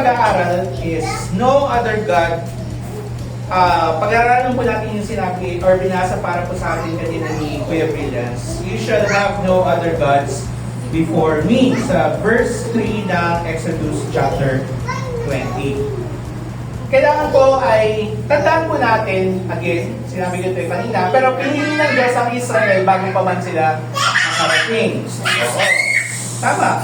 pag-aaral is no other God. Pag-aaralan po natin yung sinabi or binasa para po sa atin kanina ni Kuya Brilliance. You shall have no other gods before me. Sa verse 3 ng Exodus chapter 20. Kailangan po ay tandaan po natin, again, sinabi ko ito kanina, pero pinili ng Diyos ang Israel bago pa man sila nakarating. Oo. Tama.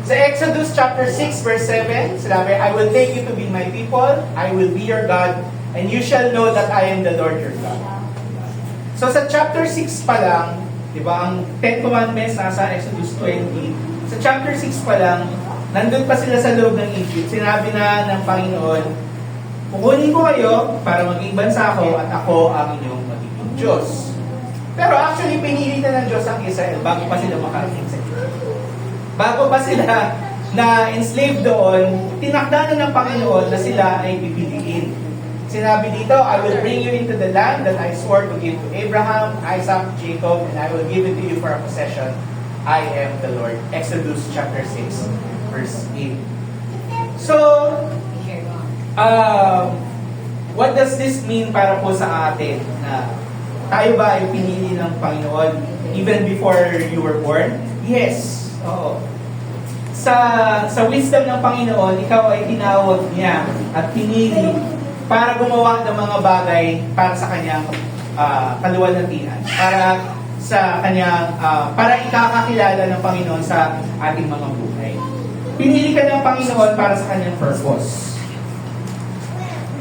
Sa Exodus chapter 6 verse 7, sinabi, I will take you to be my people, I will be your God, and you shall know that I am the Lord your God. So sa chapter 6 pa lang, di ba, ang 10 commandments nasa Exodus 20, sa chapter 6 pa lang, nandun pa sila sa loob ng Egypt, sinabi na ng Panginoon, kukunin ko kayo para maging bansa ko at ako ang inyong magiging Diyos. Pero actually, pinili na ng Diyos ang Israel bago pa sila makarating sa Egypt. Bago pa sila na enslaved doon, tinakda na ng Panginoon na sila ay pipiliin. Sinabi dito, I will bring you into the land that I swore to give to Abraham, Isaac, Jacob, and I will give it to you for a possession. I am the Lord. Exodus chapter 6, verse 8. So, what does this mean para po sa atin? Na tayo ba ay pinili ng Panginoon even before you were born? Yes. Oo. Sa wisdom ng Panginoon, ikaw ay tinawag niya at pinili para gumawa ng mga bagay para sa kanyang kaluwalhatian. Para sa kanyang para ikakakilala ng Panginoon sa ating mga buhay. Pinili ka ng Panginoon para sa kanyang purpose.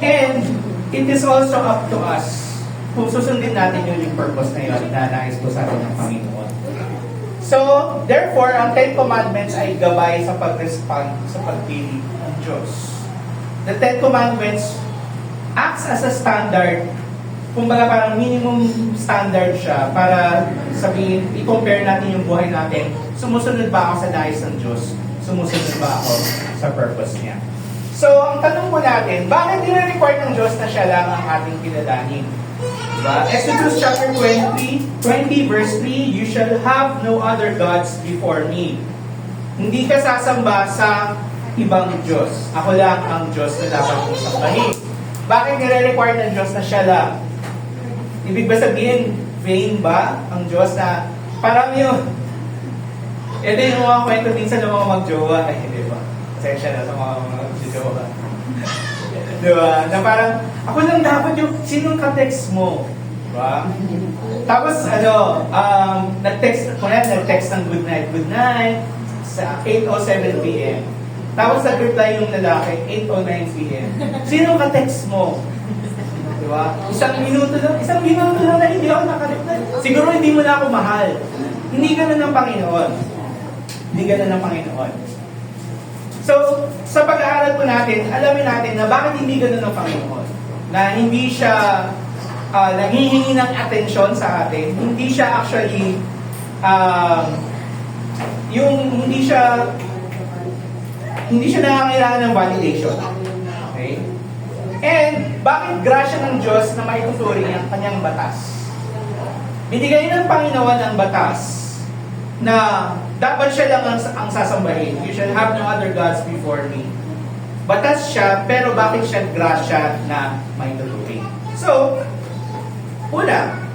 And it is also up to us kung susundin natin yung purpose na yun na nais po sa atin ng Panginoon. So, therefore, ang 10 Commandments ay gabay sa pag-respond sa pagpili ng Diyos. The 10 Commandments acts as a standard, kumbaga parang minimum standard siya para sabihin, i-compare natin yung buhay natin. Sumusunod ba ako sa nais ng Diyos? Sumusunod ba ako sa purpose niya? So, ang tanong po natin, bakit nire-require ng Diyos na siya lang ang ating kilalanin? Diba? Exodus chapter 20 verse 3, you shall have no other gods before me. Hindi ka sasamba sa ibang Diyos. Ako lang ang Diyos na dapat mong sambahin. Bakit nire-require ng Diyos na siya lang? Ibig ba sabihin, vain ba ang Diyos na parang yun? Ito yung mga kwento minsan ng mga mag-jowa. Ay, di ba? Pasensya na sa mga mag-jowa. Di ba? Na parang, ako lang dapat yung, sinong ka-text mo? Diba? Tapos, nag-text ng good night, sa 8:07 p.m. Tapos nag-reply yung lalaki, 8:09 p.m. Sinong ka-text mo? Diba? Isang minuto lang na hindi ako nakareply. Siguro hindi mo na ako mahal. Hindi ganun ng Panginoon. Hindi ganun ng Panginoon. So, sa pag-aaral po natin, alamin natin na bakit hindi ganun ng Panginoon. Na hindi siya nanghihingi ng atensyon sa atin. Hindi siya actually hindi siya nangangailangan ng validation. Okay? And, bakit grasya ng Diyos na maituturing ang kanyang batas? Binigay ng Panginoon ang batas na dapat siya lang ang sasambahin. You shall have no other gods before me. Batas siya, pero bakit siya grasya na maituturing? So, una,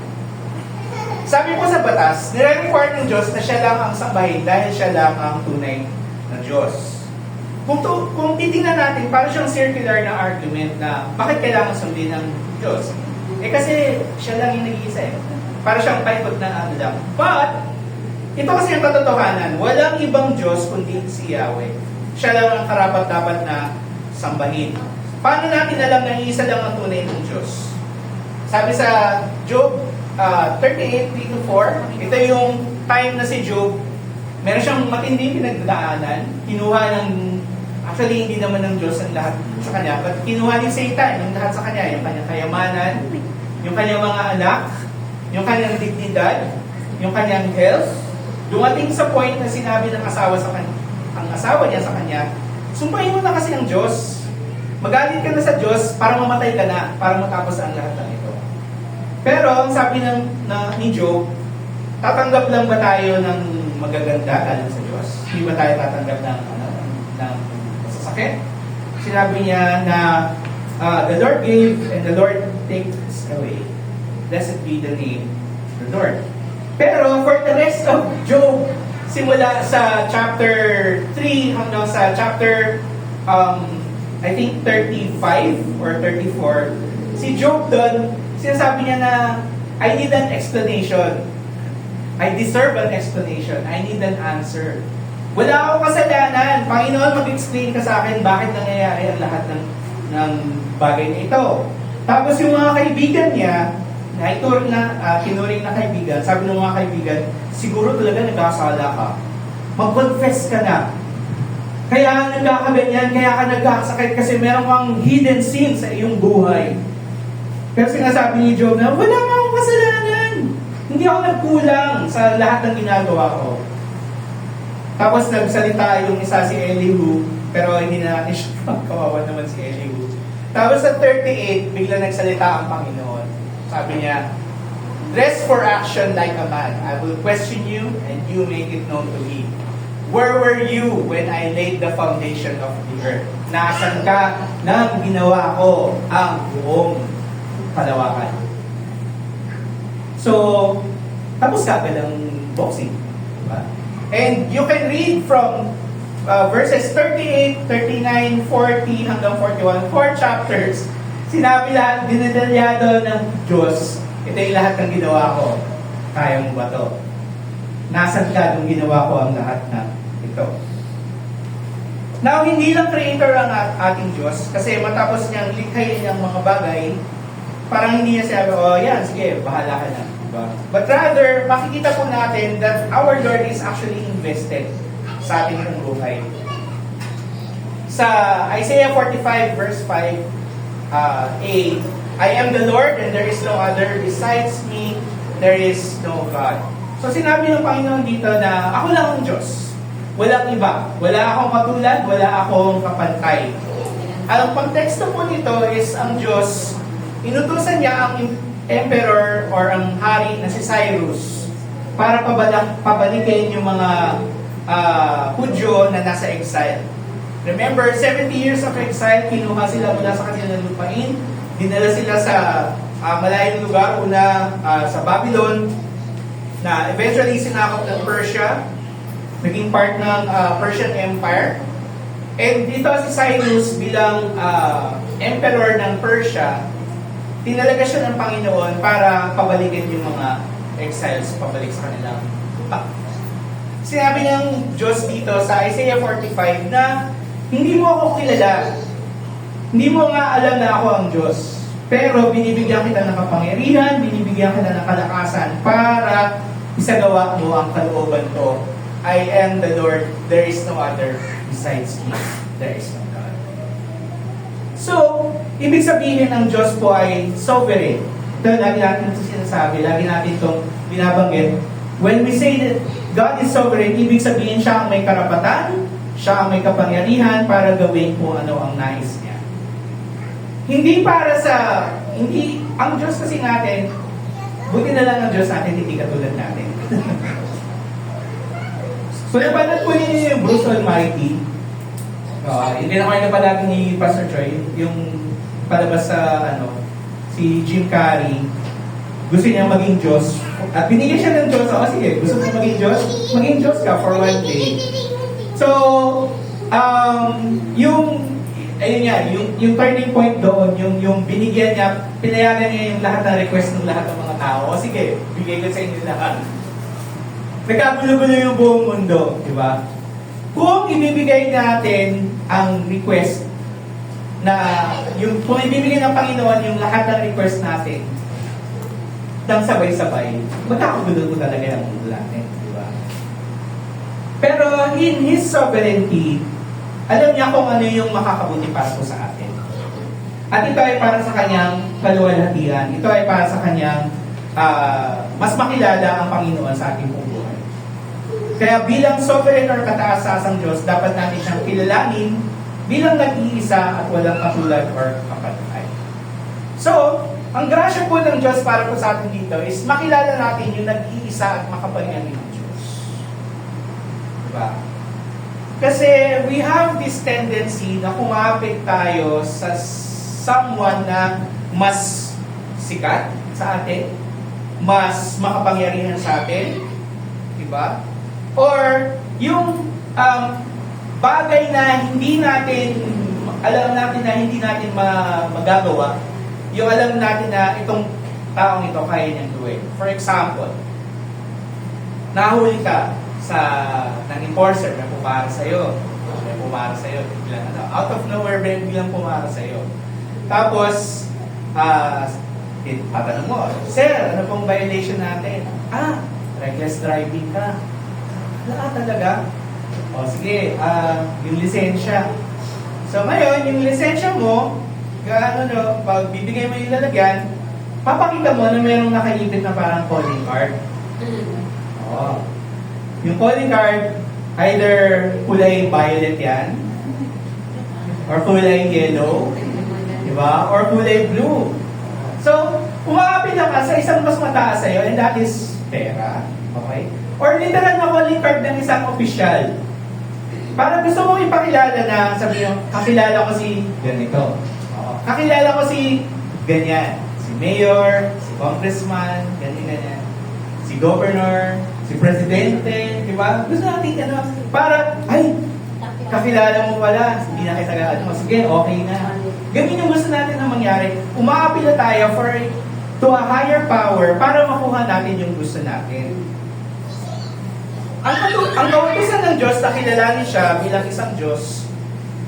sabi po sa batas, nire-require ng Diyos na siya lang ang sambahin dahil siya lang ang tunay na Diyos. Kung titingnan natin, parang siyang circular na argument na bakit kailangan sundin ng Diyos? Kasi siya lang yung nag-iisa eh. Para siyang paikot na ano lang. But, ito kasi ang katotohanan, walang ibang Diyos kundi si Yahweh. Siya lang ang karapat-dapat na sambahin. Paano natin alam na isa lang ang tunay ng Diyos? Sabi sa Job 38:3-4, ito yung time na si Job, meron siyang matinding pinagdadaanan, kinuha ng, actually hindi naman ng Diyos ang lahat sa kanya, but kinuha ni Satan yung lahat sa kanya, yung kanyang kayamanan, yung kanyang mga anak, yung kanyang dignidad, yung kanyang health. Dumating sa point na sinabi ng asawa sa kanya, ang asawa niya sa kanya, sumpahin mo na kasi ang Diyos. Magalit ka na sa Diyos para mamatay ka na, para matapos ang lahat ng ito. Pero, ang sabi ni Job, tatanggap lang ba tayo ng magaganda galing sa Diyos? Hindi ba tayo tatanggap ng masasakit? Sinabi niya na the Lord gave and the Lord takes away. Blessed be the name of the Lord. Pero for the rest of Job, simula sa chapter 3 hanggang sa chapter I think 35 or 34, si Job doon, sinasabi niya na I need an explanation. I deserve an explanation. I need an answer. Wala akong kasalanan. Panginoon, mag-explain ka sa akin bakit nangyayari ang lahat ng bagay na ito. Tapos yung mga kaibigan niya, na tinuring na kaibigan, sabi ng mga kaibigan, siguro talaga nagkasala ka. Mag-confess ka na. Kaya nagkakaganyan, kaya ka nagkakasakit kasi meron kang hidden sin sa iyong buhay. Pero sinasabi ni Job na, wala nga akong kasalanan. Hindi ako nagkulang sa lahat ng ginagawa ko. Tapos nagsalita yung isa si Elihu, pero hindi na natin siya kawawa naman si Elihu. Tapos sa 38, bigla nagsalita ang Panginoon. Sabi niya, dress for action like a man. I will question you and you make it known to me. Where were you when I laid the foundation of the earth? Nasaan ka nang ginawa ko ang buong kalawakan? So, tapos ka ng boxing. Diba? And you can read from verses 38, 39, 40 hanggang 41, 4 chapters. Sinabi lahat, dinadalyado ng Diyos, ito yung lahat ng ginawa ko. Kaya mo ba to? Nasaan ka nung ginawa ko ang lahat na ito? Now, hindi lang creator ang ating Diyos, kasi matapos niyang likhayin ang mga bagay, parang hindi niya sabi, oh yan, sige, bahala ka na. Diba? But rather, makikita po natin that our Lord is actually invested sa ating buhay. Sa Isaiah 45 verse 5, I am the Lord and there is no other besides me, there is no God. So sinabi ng Panginoon dito na ako lang ang Diyos. Walang iba. Wala akong katulad, wala akong kapantay. Ang konteksto po nito is ang Diyos, inutusan niya ang emperor or ang hari na si Cyrus para pabalikin yung mga Hudyo na nasa exile. Remember, 70 years of exile, kinuha sila mula sa kanilang lupain, dinala sila sa malayong lugar, una sa Babylon, na eventually sinakop ng Persia, naging part ng Persian Empire. And dito si Cyrus bilang emperor ng Persia, tinalaga siya ng Panginoon para pabalikin yung mga exiles, pabalik sa kanilang lupa. Sinabi ng Diyos dito sa Isaiah 45 na hindi mo ako kilala. Hindi mo nga alam na ako ang Diyos. Pero binibigyan kita ng kapangyarihan, binibigyan kita ng kalakasan para isagawa mo ang kalooban ko. I am the Lord, there is no other besides me. There is no God. So, ibig sabihin ng Diyos po ay sovereign. Ito lagi natin ito sinasabi, lagi natin itong binabanggit. When we say that God is sovereign, ibig sabihin siya ang may karapatan, siya ang may kapangyarihan para gawin kung ano ang nais niya. Hindi para sa, ang Diyos kasi natin, buti na lang ang Diyos natin, hindi katulad natin. So, napanood po ninyo yung Bruce Almighty. Hindi na kayo napalagi ni Pastor Joy, yung palabas sa, si Jim Carrey, gusto niya maging Diyos. At binigyan siya ng Diyos. Sige, gusto mo maging Diyos? Maging Diyos ka for one day. So, yung turning point doon, yung binigyan niya, pinayagan niya yung lahat ng request ng lahat ng mga tao. Sige, bigay ko sa inyo lahat. Nagkagulo-gulo yung buong mundo, di ba? Kung ibibigay natin ang request kung ibibigay ng Panginoon yung lahat ng request natin, nang sabay-sabay, magkakagulo ko talaga ang mundo natin, di ba? Pero in His sovereignty, alam niya kung ano yung makakabuti para po sa atin. At ito ay para sa kanyang kaluwalhatian. Ito ay para sa kanyang mas makilala ang Panginoon sa ating buhay. Kaya bilang sovereign or kataas-asang Diyos, dapat natin siyang kilalanin bilang nag-iisa at walang katulad or kapantay. So, ang grasya po ng Diyos para po sa atin dito is makilala natin yung nag-iisa at makapangyarihan ng Diyos. Diba? Kasi we have this tendency na kumapit tayo sa someone na mas sikat sa atin, mas makapangyarihan sa atin, diba? Or yung bagay na hindi natin, alam natin na hindi natin magagawa, yung alam natin na itong taong ito kaya niyang gawin. For example, nahuli ka ng enforcer na pumara sa'yo. May pumara sa'yo. Biglang, out of nowhere, biglang pumara sa'yo. Tapos, tatanong mo, Sir, ano pong violation natin? Reckless driving ka. Wala talaga? O sige, yung lisensya. So ngayon, yung lisensya mo, pag bibigay mo yung lalagyan, papakita mo na mayroong nakaipit na parang calling card. Oo. Yung calling card, either kulay violet yan, or kulay yellow, di ba? Or kulay blue. So, umakapit ka sa isang mas mataas sa'yo, and that is pera. Okay? Or literal na calling card ng isang opisyal. Para gusto mong ipakilala na, sabi nyo, kakilala ko si ganito. Kakilala ko si ganyan. Si mayor, si congressman, ganyan. Si governor, si presidente, di ba? Gusto natin para, kakilala mo pala, hindi na kita sige, okay na. Ganyan yung gusto natin na mangyari. Umaapila tayo to a higher power para makuha natin yung gusto natin. Ang kautusan ng Diyos na kilalanin siya bilang isang Diyos,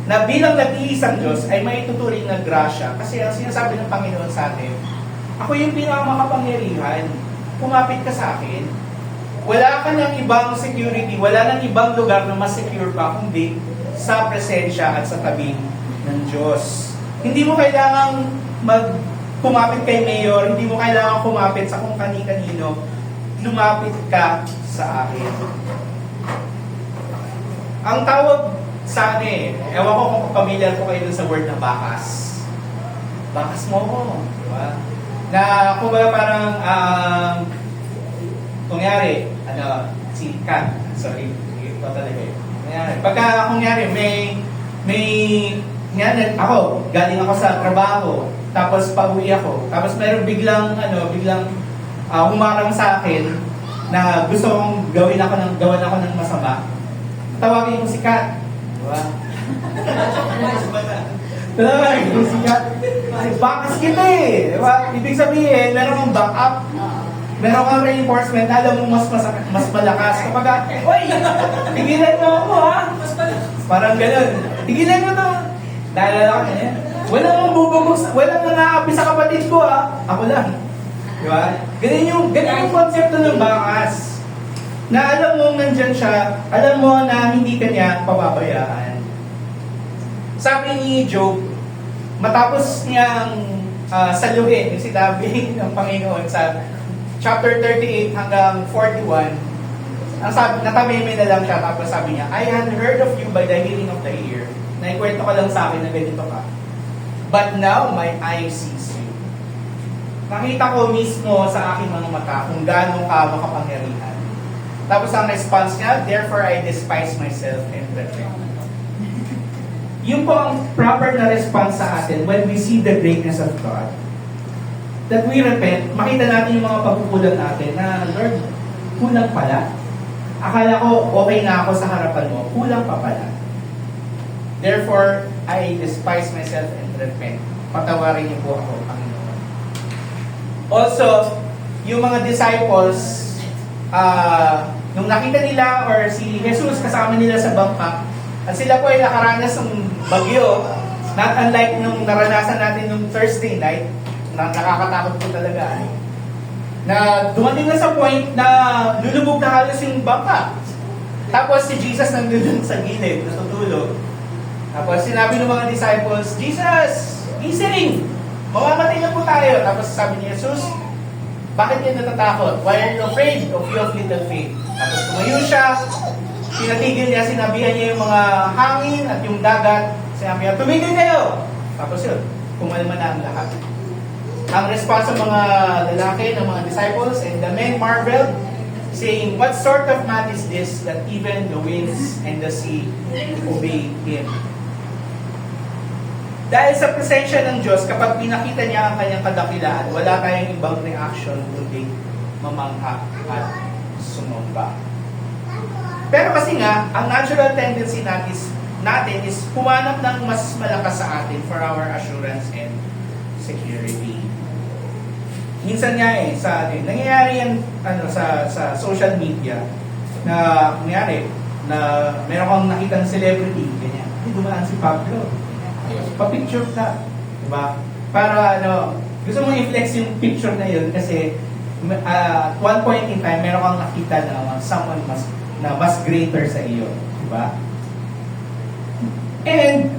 na bilang nag-iisang Diyos ay may tuturing na grasya. Kasi ang sinasabi ng Panginoon sa atin, ako yung pinakamakapangyarihan, kumapit ka sa akin. Wala ka ng ibang security, wala ng ibang lugar na mas secure pa kundi sa presensya at sa tabi ng Diyos. Hindi mo kailangang kumapit kay Mayor, hindi mo kailangang kumapit sa kung kani-kanino, lumapit ka sa akin. Ang tawag sa akin, ewan ko kung familiar ko kayo dun sa word na bakas. Bakas mo ko, di ba? Na kumbaga parang, kunyari, si Kat, sorry, ito talaga yun. Kunyari, ako, galing ako sa trabaho, tapos pauwi ako, tapos meron biglang humarang sa akin na gusto kong gawan ako ng masama. Tawagin ko si Kat. Diba? Tawagin ko si Kat. Bakas kita eh. Diba? Ibig sabihin, meron kang backup. Meron kang reinforcement, alam mo mas malakas. Kapag, oy, tigilan mo ako ha. Parang ganun. Tigilan mo to. Naalala ko na yan. Walang mambubugos, walang nangaapi sa kapatid ko ha. Ako lang. Diba? Ganun yung konsepto ng bakas. Na alam mo nandyan siya, alam mo na hindi ka niya pababayaan. Sabi ni Job, matapos niyang saluhin yung sinabi ng Panginoon sa chapter 38 hanggang 41, ang sabi, natameme na lang siya, tapos sabi niya, I had heard of you by the hearing of the ear. Naikwento ka lang sa akin na ganito ka. But now my eye sees you. Nakita ko mismo sa aking mga mata kung gaano ka makapangyarihan. Tapos ang response niya, therefore I despise myself and repent. Yun po ang proper na response sa atin when we see the greatness of God. That we repent, makita natin yung mga pagkukulang natin na, Lord, kulang pala. Akala ko okay na ako sa harapan mo, kulang pa pala. Therefore, I despise myself and repent. Patawarin niyo po ako, Panginoon. Also, yung mga disciples, nung nakita nila or si Jesus kasama nila sa bangka, at sila po ay nakaranas ng bagyo, not unlike nung naranasan natin nung Thursday night, na nakakatakot po talaga. Na dumating na sa point na lulubog na halos yung bangka. Tapos si Jesus nandun sa gilid, natutulog. Tapos sinabi ng mga disciples, Jesus, gising! Mamamatay na po tayo. Tapos sabi ni Jesus, bakit kayo natatakot? Why are you afraid of you of little faith? Tapos tumayo siya, pinatigil niya, sinabihan niya yung mga hangin at yung dagat. Sinabi niya, tumigil kayo! Tapos yun, kumalma na ang lahat. Ang response ng mga lalaki, ng mga disciples, and the men marveled saying, "What sort of man is this that even the winds and the sea obey Him?" Dahil sa presensya ng Diyos, kapag pinakita niya ang kanyang kadakilaan, wala tayong ibang reaction kundi mamangha at sumamba. Pero kasi nga, ang natural tendency natin is humanap ng mas malakas sa atin for our assurance and security. Minsan nga sa atin, nangyayari yan sa social media na nangyari na meron kang nakitang celebrity, ganyan. Dumaan si Pablo. Pa-picture ka. Diba? Para gusto mong i-flex yung picture na yun kasi at one point in time, meron kang nakita na someone mas greater sa iyo. Diba? And,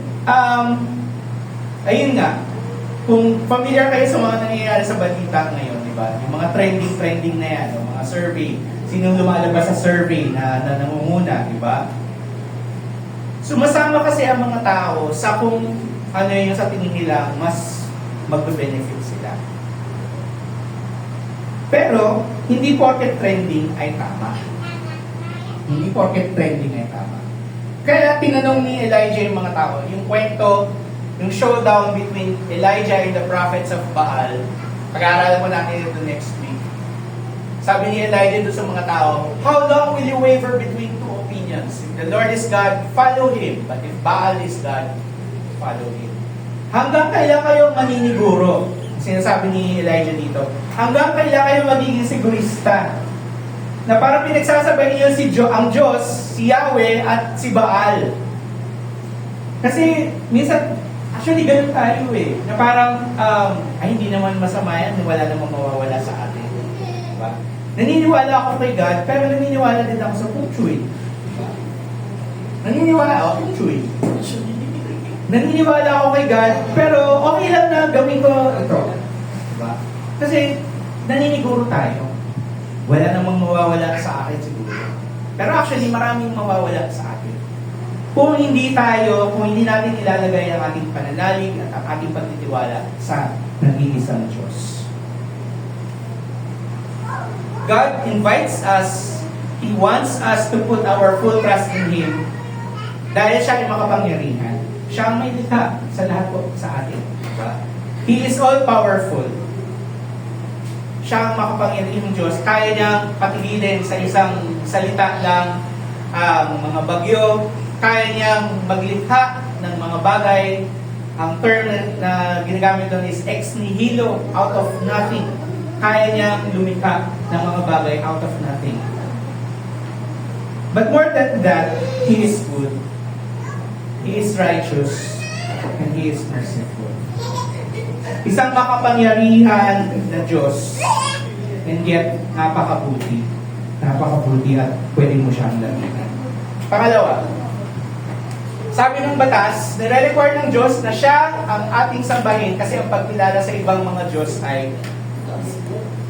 ayun nga, kung familiar kayo sa mga nangyayari sa balita ngayon, diba? Yung mga trending na yan, yung mga survey, sinong lumalabas sa survey na nangunguna, diba? Sumasama kasi ang mga tao sa kung ano yung sa tingin nila mas magbe-benefit sila. Pero, hindi porket trending ay tama. Hindi porket trending ay tama. Kaya tinanong ni Elijah yung mga tao, yung kwento, yung showdown between Elijah and the prophets of Baal, pag-aaralan mo natin ito next week. Sabi ni Elijah doon sa mga tao, "How long will you waver between two opinions? If the Lord is God, follow Him. But if Baal is God, follow Him." Hanggang kailan kayo maniniguro? Sinasabi ni Elijah dito. Hanggang kailan kayo magiging sigurista? Na parang pinagsasabay niyo ang Diyos, si Yahweh, at si Baal. Kasi, minsan, actually, ganun tayo Na parang, hindi naman masama yan, wala namang mawawala sa atin. Diba? Naniniwala ako kay God, pero naniniwala din ako sa Puchoy. Diba? Naniniwala ako, Puchoy. Naniniwala ako kay God, pero okay lang na gawin ko ito. Diba? Kasi, naniniguro tayo. Wala namang mawawala sa akin siguro. Pero actually, maraming mawawala sa atin. Kung hindi natin ilalagay ang ating pananalig at ang ating pagtitiwala sa nag-iisang Diyos. God invites us, He wants us to put our full trust in Him dahil siya ay makapangyarihan. Siya ang may likha sa lahat po sa atin. Diba? He is all-powerful. Siya ang makapangyarihang Diyos. Kaya niyang patigilin sa isang salita lang ang mga bagyo. Kaya niyang maglikha ng mga bagay. Ang term na ginagamit doon is ex nihilo, out of nothing. Kaya niyang lumikha ng mga bagay out of nothing. But more than that, He is good. He is righteous. And He is merciful. Isang makapangyarihan na Diyos, and yet napakabuti at pwede mo siyang laminan. Pangalawa, sabi ng batas, nire-require ng Diyos na siya ang ating sambahin kasi ang pagkilala sa ibang mga Diyos ay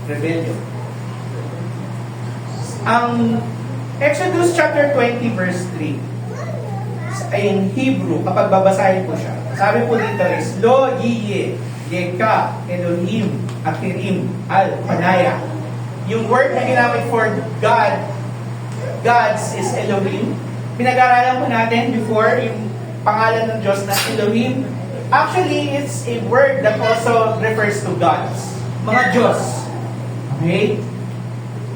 rebellion. Ang Exodus chapter 20 verse 3 ay in Hebrew, kapag babasahin ko siya, sabi po dito is, "Lo yiye, Yeka, Elohim, Akirim, Al-Panaya." Yung word na ginamit for God, gods is Elohim. Pinag-aralan po natin before yung pangalan ng Diyos na Elohim. Actually, it's a word that also refers to gods. Mga Diyos. Okay?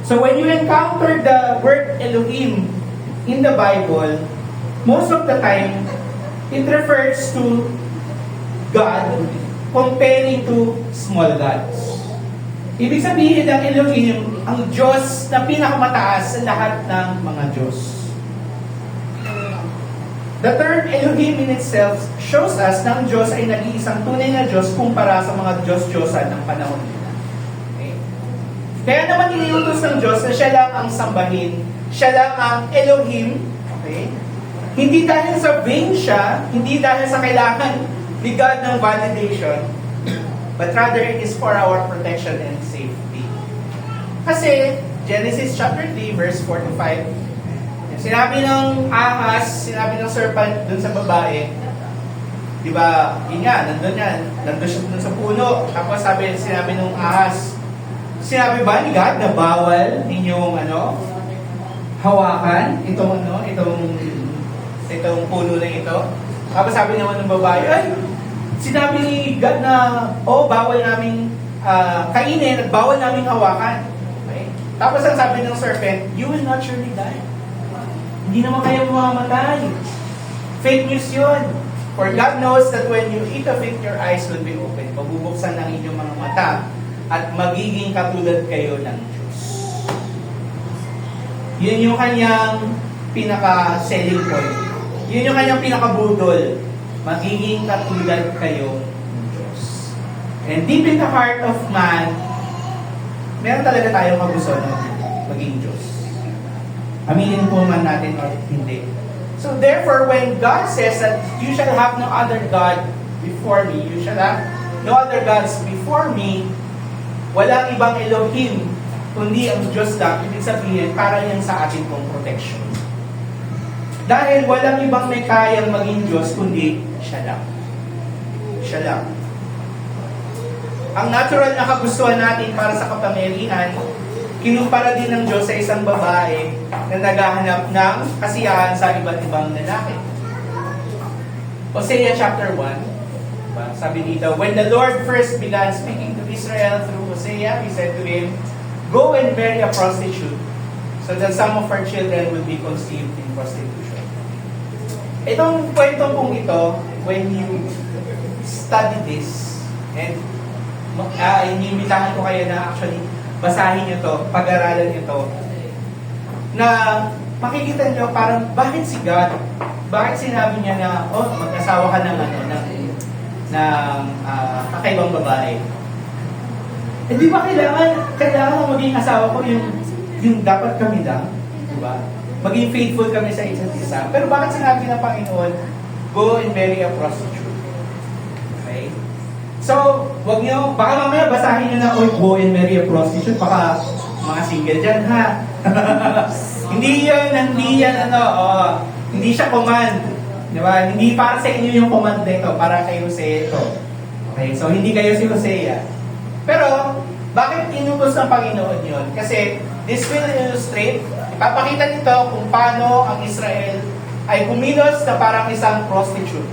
So when you encounter the word Elohim in the Bible, most of the time, it refers to God comparing to small gods. Ibig sabihin ng Elohim, ang Diyos na pinakamataas sa lahat ng mga Diyos. The term Elohim in itself shows us na ang Diyos ay nag-iisang tunay na Diyos kumpara sa mga Diyos-Diyosan ng panahon nila. Okay? Kaya naman iniutos ng Diyos na siya lang ang sambahin, siya lang ang Elohim. Okay? Hindi dahil sa vain siya, hindi dahil sa kailangan ni God ng validation, but rather it is for our protection and safety. Kasi, Genesis chapter 3, verse 4 to 5, sinabi ng ahas, sinabi ng serpent dun sa babae, di ba, yun nga, nandun siya dun sa puno, tapos sinabi ng ahas, Sinabi ba ni God na bawal ninyong hawakan itong puno na ito? Tapos sabi naman ng babae, ay, sinabi ni God na, bawal namin kainin at bawal namin hawakan. Okay? Tapos ang sabi ng serpent, you will not surely die. Hindi naman kayo mamamatay. Fake news yun. For God knows that when you eat of it, your eyes will be open. Mabubuksan ng inyong mga mata at magiging katulad kayo ng Diyos. Yun yung kanyang pinaka-selling point. Yun yung kanyang pinaka-budol. Magiging katulad kayo ng Diyos. And deep in the heart of man, meron talaga tayong kagusto na maging Diyos. Aminin po man natin or hindi. So therefore, when God says that you shall have no other God before me, you shall have no other gods before me, walang ibang Elohim, kundi ang Diyos lang, ibig sabihin, para yan sa ating pong protection. Dahil walang ibang may kayang maging Diyos, kundi siya lang. Siya lang. Ang natural na kagustuhan natin para sa kapangyarihan, kinumpara din ng Diyos sa isang babae na naghahanap ng kasiyahan sa iba't ibang lalaki. Hosea chapter 1, diba? Sabi dito, when the Lord first began speaking to Israel through Hosea, He said to him, go and marry a prostitute, so that some of her children will be conceived in prostitution. Itong kwentong pong ito, when you study this, and inimitahan ko kayo na actually basahin nyo to, pag-aralan nyo to, na makikita nyo parang bakit si God, bakit sinabi niya na, mag-asawa ka ng kakaibang babae. Eh di ba kailangan maging asawa ko yung dapat kami lang, di ba? Maging faithful kami sa isa't isa. Pero bakit sinabi ng Panginoon, go and marry a prostitute? Okay? So, wag nyo, baka mamaya basahin nyo na, go and marry a prostitute, baka mga single dyan, ha? hindi siya command. Di ba? Hindi para sa inyo yung command nito, para kay Hosea ito. Okay, so hindi kayo si Hosea. Pero, bakit inutos ng Panginoon yun? Kasi, this will illustrate, ipapakita nito kung paano ang Israel ay kumilos na parang isang prostitute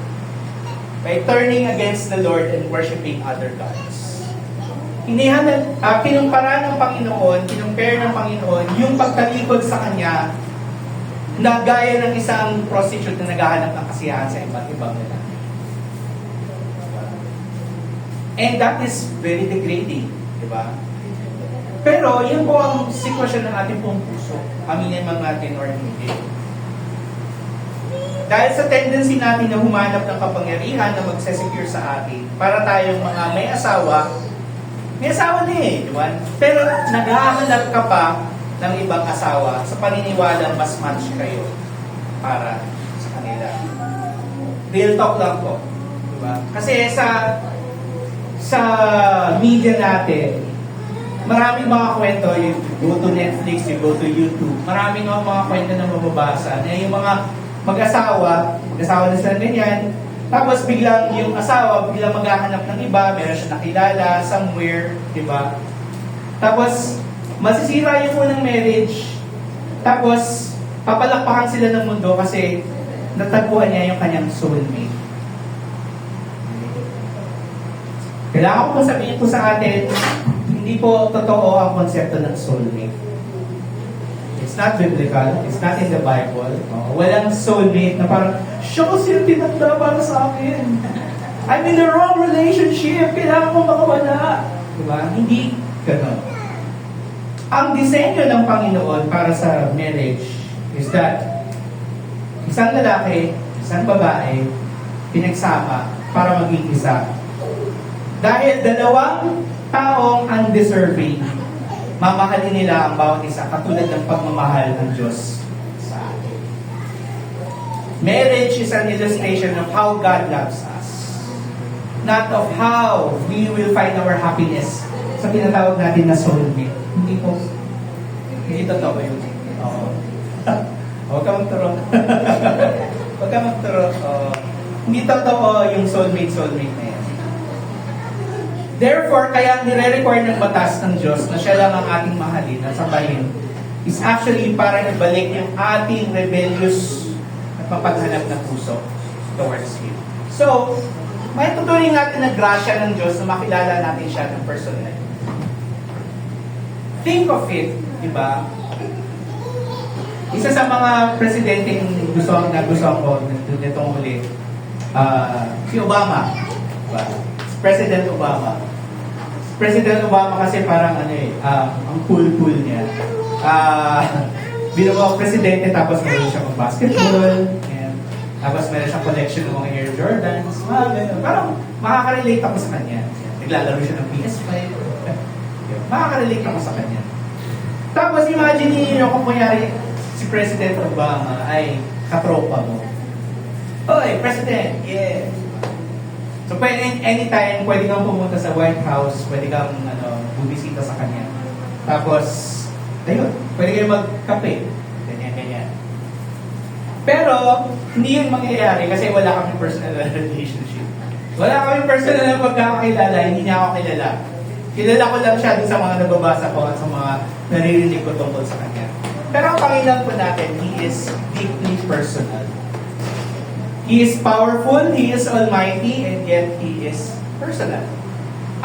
by turning against the Lord and worshiping other gods. Kinumpara ng Panginoon, kinumpare ng Panginoon, yung pagtalikod sa Kanya na gaya ng isang prostitute na naghahanap ng kasiyahan sa iba't ibang lalaki. And that is very degrading, di ba? Pero, yun po ang sitwasyon ng ating pong puso. Aminin man natin or hindi. Dahil sa tendency natin na humanap ng kapangyarihan na magsesecure sa atin, para tayong mga may asawa din, di ba? Pero naghahanap ka pa ng ibang asawa sa paniniwalang mas match kayo para sa kanila. Real talk lang po. Di ba? Kasi sa media natin, maraming mga kwento, you go to Netflix, you go to YouTube, maraming mga kwento na mababasa na yung mga mag-asawa na sila ganyan, tapos biglang yung asawa, biglang maghahanap ng iba, meron siya nakilala, somewhere, di ba? Tapos, masisira yung unang marriage, tapos, papalakpakan sila ng mundo kasi natagpuan niya yung kanyang soulmate. Kailangan ko po sabihin po sa atin, hindi po totoo ang konsepto ng soulmate. It's not biblical. It's not in the Bible. Walang soulmate na parang, siya ko siya tinagda para sa akin. I'm in the wrong relationship. Kailangan ko makawala. Diba? Hindi gano'n. Ang disenyo ng Panginoon para sa marriage is that isang lalaki, isang babae, pinagsama para maging isa. Dahil dalawang taong undeserving, mamahalin nila ang bawat isa katulad ng pagmamahal ng Diyos sa atin. Marriage is an illustration of how God loves us, not of how we will find our happiness sa tinatawag natin na soulmate. Hindi po. Hindi totoo yun. Oo. Huwag ka magturo. Huwag ka magturo. Hindi totoo yung soulmate na yan. Therefore, kaya nire-require ng batas ng Diyos na siya lang ang ating mahalin at sabayin is actually para ibalik yung ating rebellious at mapaghanap na puso towards Him. So, may tuturing natin na grasya ng Diyos na makilala natin siya ng personal. Think of it, di ba? Isa sa mga presidente nagustuhan ko nitong huli, si Obama. Diba? President Obama. President Obama kasi parang ang cool niya. Bilang mga presidente tapos meron siya ng basketball, and tapos meron siyang collection ng mga Air Jordans, parang makaka-relate ako sa kanya. Naglalaro siya ng PS5. Makaka-relate ako sa kanya. Tapos imagine niyo kung kunyari si President Obama ay katropa mo. Oy, President, yeah. So, anytime, pwede kang pumunta sa White House, pwede kang bubisita sa kanya. Tapos, ayun, pwede kayong magkape. Ganyan. Pero, hindi yun mangyayari kasi wala kami personal relationship. Wala kami personal na pagkakakilala, hindi niya ako kilala. Kilala ko lang siya dun sa mga nababasa ko at sa mga naririnig ko tungkol sa kanya. Pero ang Panginoon po natin, He is deeply personal. He is powerful, He is almighty, and yet He is personal.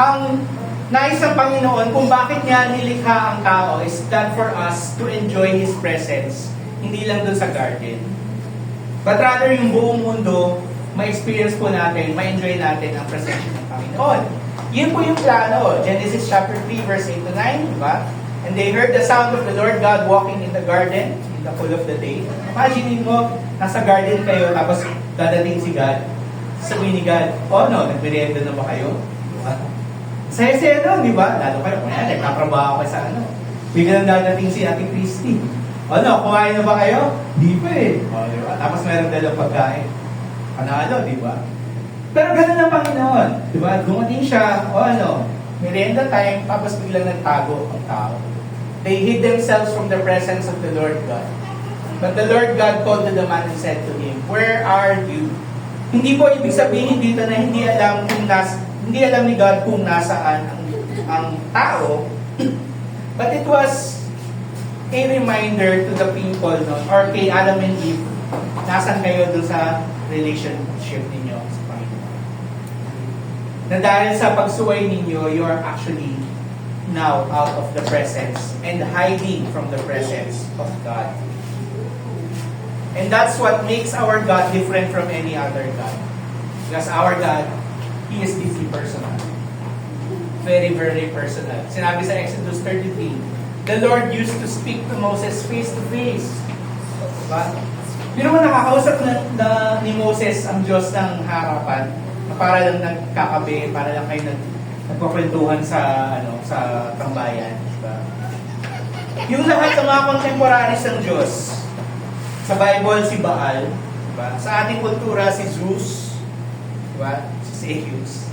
Ang nais ng Panginoon kung bakit niya nilikha ang tao is that for us to enjoy His presence, hindi lang dun sa garden. But rather yung buong mundo, ma-experience po natin, ma-enjoy natin ang presensya ng Panginoon. Yun po yung plano. Genesis chapter 3, verse 8 to 9, diba? And they heard the sound of the Lord God walking in the garden in the cool of the day. Imagine mo, nasa garden kayo, tapos dadating si God. Sabihin ni God, oh no, nagmerienda na ba kayo? Diba? Saya-saya no, di ba? Lalo kayo, kung yan, nagkatrabaho kayo sa biglang dadating si Ate Christy. O no, kumain na ba kayo? Di pa eh. O, diba? Tapos meron dalang pagkain. Panalo, di ba? Pero ganun ang Panginoon. Di ba? Dumating siya, merienda time, tapos biglang nagtago ang tao. They hid themselves from the presence of the Lord God. But the Lord God called to the man and said to him, "Where are you?" Hindi po ibig sabihin dito na hindi alam ni God kung nasaan ang tao. But it was a reminder to the people or kay Adam and Eve, nasan kayo dun sa relationship ninyo sa Panginoon. Na dahil sa pagsuway ninyo, you are actually now out of the presence and hiding from the presence of God. And that's what makes our God different from any other God. Because our God, He is deeply personal. Very, very personal. Sinabi sa Exodus 33, the Lord used to speak to Moses face to face. Diba? Yun naman nakakausap ni Moses ang Diyos ng harapan na para lang nagkakabe, para lang kayo nagpapwentuhan sa tambayan. Diba? Yung lahat ng mga contemporaries ng Diyos, sa Bible, si Baal, diba? Sa ating kultura, si Zeus, diba? Si Zeus.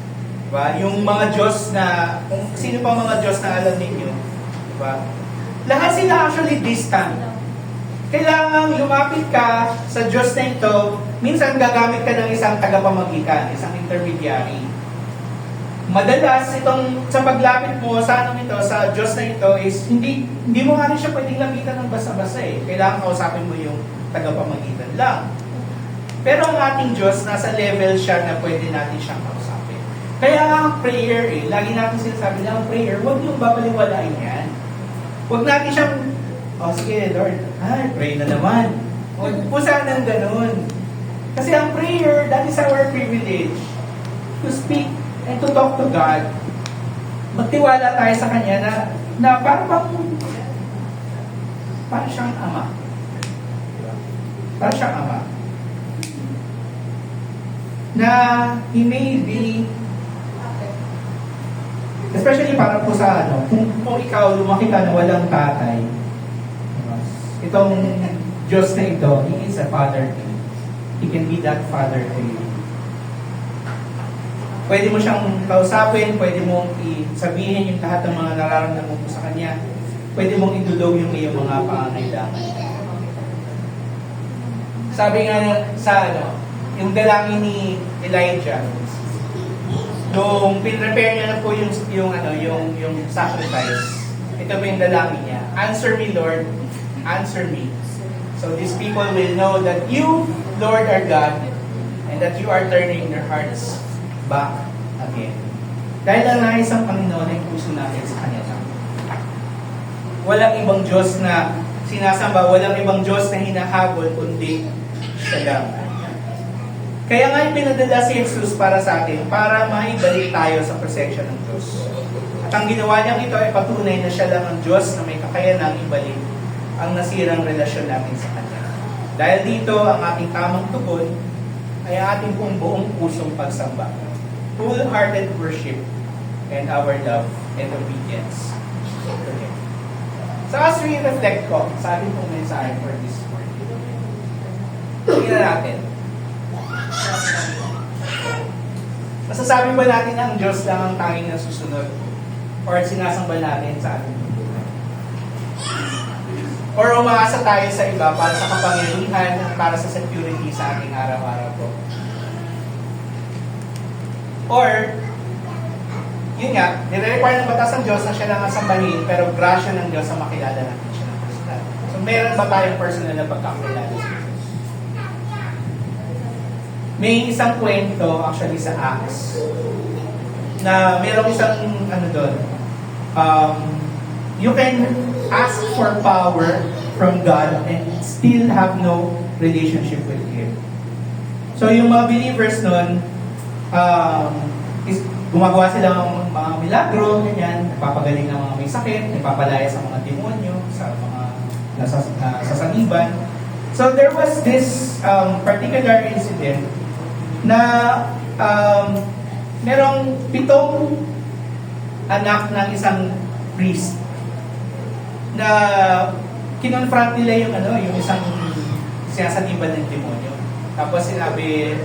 Diba? Yung mga Diyos na, kung sino pa mga Diyos na alam ninyo, diba? Lahat sila actually distant. Kailangan lumapit ka sa Diyos na ito, minsan gagamit ka ng isang tagapamagitan, isang intermediary. Madalas, sa paglapit mo sa sa Diyos na ito is, hindi mo nga rin siya pwedeng lapitan ng basta-basta eh. Kailangan kausapin mo yung tagapamagitan lang. Pero ang ating Diyos, nasa level siya na pwede natin siyang kausapin. Kaya ang prayer lagi natin sinasabi na ang prayer, huwag yung babaliwalain yan. Huwag natin siyang, sige Lord, pray na naman. Huwag po sanang ganun. Kasi ang prayer, that is our privilege to speak and to talk to God. Magtiwala tayo sa Kanya na parang siyang ama. Parang siyang ama. Na He may be, especially para po sa kung ikaw lumaki ka na walang tatay, itong Diyos na ito, He is a father to you. He can be that father to you. Pwede mo siyang kausapin, pwede mong sabihin yung lahat ng mga nararamdaman mo sa Kanya. Pwede mong idulog yung iyong mga pangangailangan. Sabi nga sa yung dalangin ni Elijah, nung pinrepare niya na po yung sacrifice, ito po yung dalangin niya. Answer me, Lord. Answer me. So these people will know that you, Lord, are God, and that you are turning their hearts back again. Dahil ang nais ang Panginoon ay puso natin sa Kanya lang. Walang ibang Diyos na sinasamba, walang ibang Diyos na hinahabol, kundi siya lang. Kaya nga pinadala si Jesus para sa atin, para maibalik tayo sa presensya ng Diyos. At ang ginawa niyang ito ay patunay na siya lang ang Diyos na may kakayanang ibalik ang nasirang relasyon natin sa Kanya. Dahil dito, ang ating tamang tugon ay ating pong buong pusong pagsamba. Full-hearted worship and our love and obedience. Okay. So as we reflect ko sa ating pong mensahe for this morning, tingnan natin. Masasabi ba natin na ang Diyos lang ang tanging nasusunod? Or sinasamba natin sa ating buhay? Or umaasa tayo sa iba para sa kapangyarihan, para sa security sa ating araw-araw po? Or, yun nga, nire-require ng batas ng Diyos na siya lang ang sambahin, pero grasya ng Diyos na makilala natin siya ng personal. So, meron ba tayong personal na pagkakilala sa Diyos? May isang kwento actually sa Acts na merong isang doon, you can ask for power from God and still have no relationship with Him. So yung mga believers nun, gumagawa sila ng mga milagro, ganyan, nagpapagaling ng mga may sakit, nagpapalaya sa mga demonyo, sa mga nasasagiban. So there was this particular incident na merong 7 anak ng isang priest na kinonfront nila yung isang sinasaniban ng demonyo. Tapos sinabi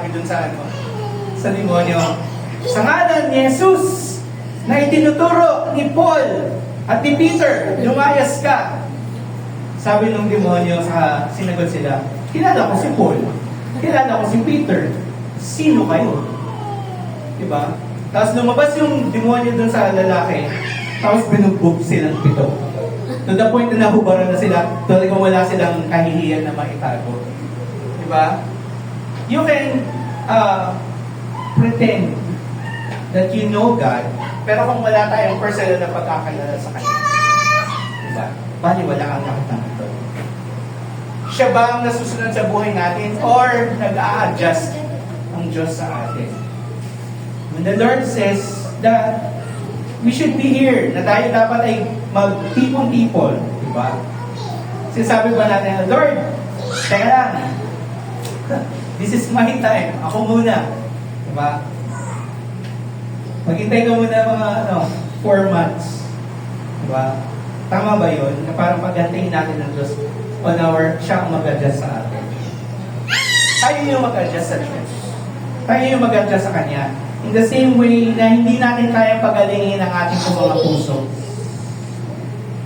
dun sa demonyo, sa ngalan ni Jesus na itinuturo ni Paul at ni Peter, lumayas ka. Sabi ng demonyo, sinagot sila, kilala ko si Paul, kilala ko si Peter, sino kayo? Diba? Tapos lumabas yung demonyo dun sa lalaki, tapos binugbog silang 7. To the point na nahubaran na sila, talagang wala silang kahihiyan na maitago. Diba? You can pretend that you know God, pero kung wala tayong personal na pagkakilala sa Kanya, diba? Bali wala kang nakita nito. Siya ba ang nasusunod sa buhay natin or nag-a-adjust ang Diyos sa atin? When the Lord says that we should be here, na tayo dapat ay magtipon-tipon, di ba? Sinasabi ba natin, Lord, teka lang, this is my time, ako muna, di ba? Maghintay ka muna mga 4 months, di ba? Tama ba yun? Na parang paghantayin natin ng Diyos on siya ang mag-adjust sa atin. Tayo yung mag-adjust sa Diyos. Tayo yung mag-adjust sa Kanya. In the same way na hindi natin kayang pagalingin ang ating mga puso.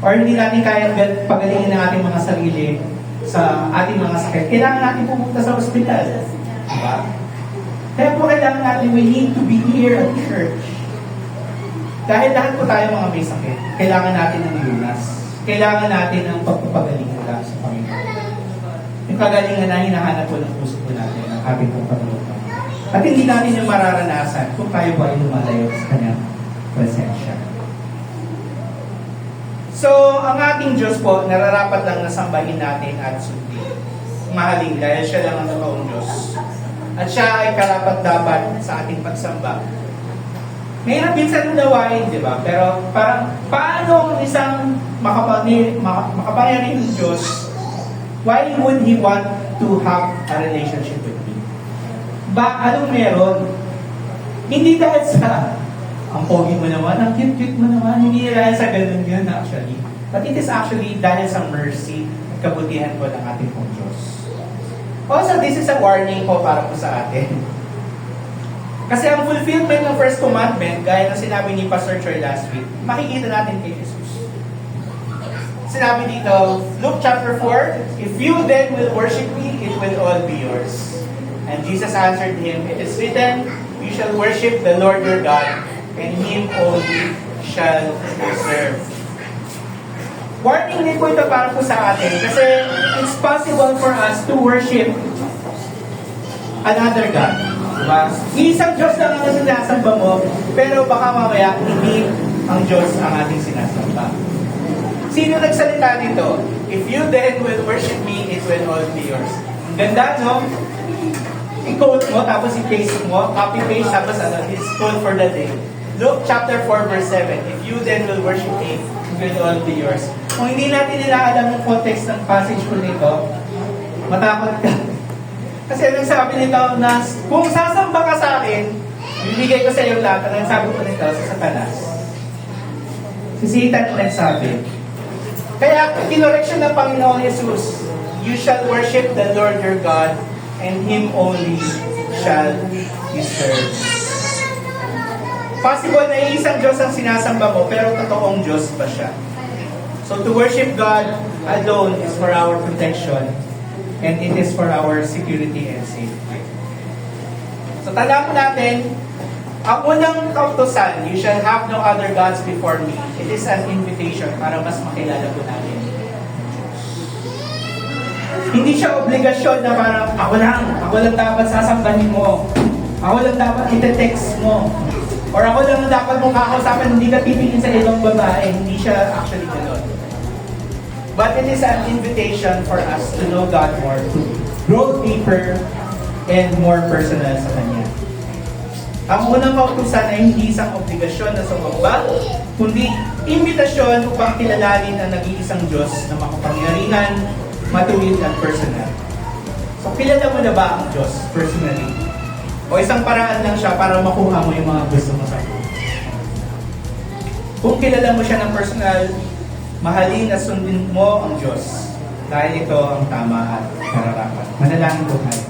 Or hindi natin kayang pagalingin ang ating mga sarili sa ating mga sakit. Kailangan natin pumunta sa ospital. Diba? Kaya po kailangan natin, we need to be here at church. Dahil lahat po tayo mga may sakit, kailangan natin ng lunas. Kailangan natin ng pagpapagaling mula sa Panginoon. Yung kagalingan na hinahanap po ng puso po natin, ang ating pong Panginoon. At hindi natin yung mararanasan kung tayo po ay lumalayo sa Kanyang presensya. So, ang ating Diyos po, nararapat lang na sambahin natin at sundin. Mahaling dahil siya lang ang totoong Diyos. At siya ay karapat-dapat sa ating pagsamba. Mahirap minsan unawain, di ba? Pero parang, paano ang isang makapangyarihang Diyos, why would He want to have a relationship with me? Anong meron? Hindi dahil sa ang pogi mo naman, ang cute-cute mo naman, hindi dahil sa ganun yun actually. But it is actually dahil sa mercy at kabutihan po ng ating pong Diyos. Also, this is a warning po para po sa atin. Kasi ang fulfillment ng first commandment, gaya ng sinabi ni Pastor Troy last week, makikita natin kay Jesus. Sinabi dito, Luke chapter 4, if you then will worship me, it will all be yours. And Jesus answered him, it is written, You shall worship the Lord your God, and Him only shall you serve. Warning din po ito para po sa atin kasi it's possible for us to worship another God. Diba? Isang Diyos lang ang sinasamba mo, pero baka mamaya hindi ang Diyos ang ating sinasamba. Sino nagsalita nito? If you then will worship me, it will all be yours. Ang ganda, no? I-quote mo, tapos i-paste mo, copy-paste, tapos it's quote for the day. Luke chapter 4 verse 7, if you then will worship me, it will all be yours. Kung hindi natin nila alam yung context ng passage ko nito, matakot ka. Kasi nagsabi nito na, kung sasamba ka sa akin, bibigay ko sa iyo lahat. Ang sabi ko nito sa Satanas. Si Satan ang nagsabi. Kaya kinoreksyon ng Panginoon Jesus, you shall worship the Lord your God, and Him only shall you serve. Possible na isang Diyos ang sinasamba mo, pero totoong Diyos ba siya? So to worship God alone is for our protection, and it is for our security and safety. So tandaan po natin, ang unang kautusan, you shall have no other gods before me. It is an invitation para mas makilala po natin. Hindi siya obligasyon na parang ako lang dapat sasambahin mo. Ako lang dapat ite-text mo. Or ako lang dapat mong kakausapin, hindi ka titingin sa ibang babae. Hindi siya actually gano'n. But it is an invitation for us to know God more, to grow deeper and more personal sa Kanya. Ang unang kautusan ay hindi isang obligasyon na sumamba, kundi imbitasyon upang kilalanin ang nag-iisang Diyos na makapangyarihan, matuwid at personal. So, kilala mo na ba ang Diyos personally? O isang paraan lang siya para makuha mo yung mga gusto mo sa buhay? Kung kilala mo siya ng personal, mahalin at sundin mo ang Diyos dahil ito ang tama at kararapat. Manalangin po tayo.